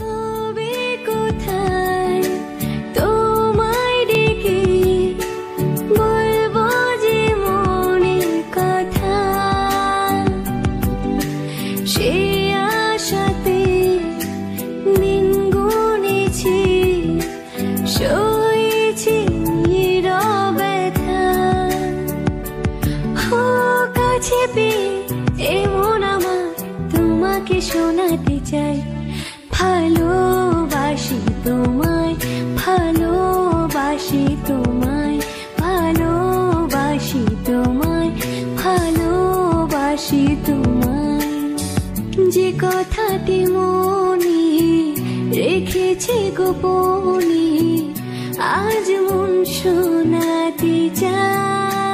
তবে কোথায় তোমায় ডেকে বলবো যে মনের কথা, সে আশাতে দিন গুনেছি, সয়েছি নীরবতা। ও কাছে পেয়ে এমন আমার তোমাকে শোনাতে চাই, ভালোবাসি তোমায়, ভালোবাসি তোমায়, ভালোবাসি তোমায়, ভালোবাসি তোমায়। যে কথাটি মনে রেখেছি গোপনে, আজ মন শোনাতে চায়।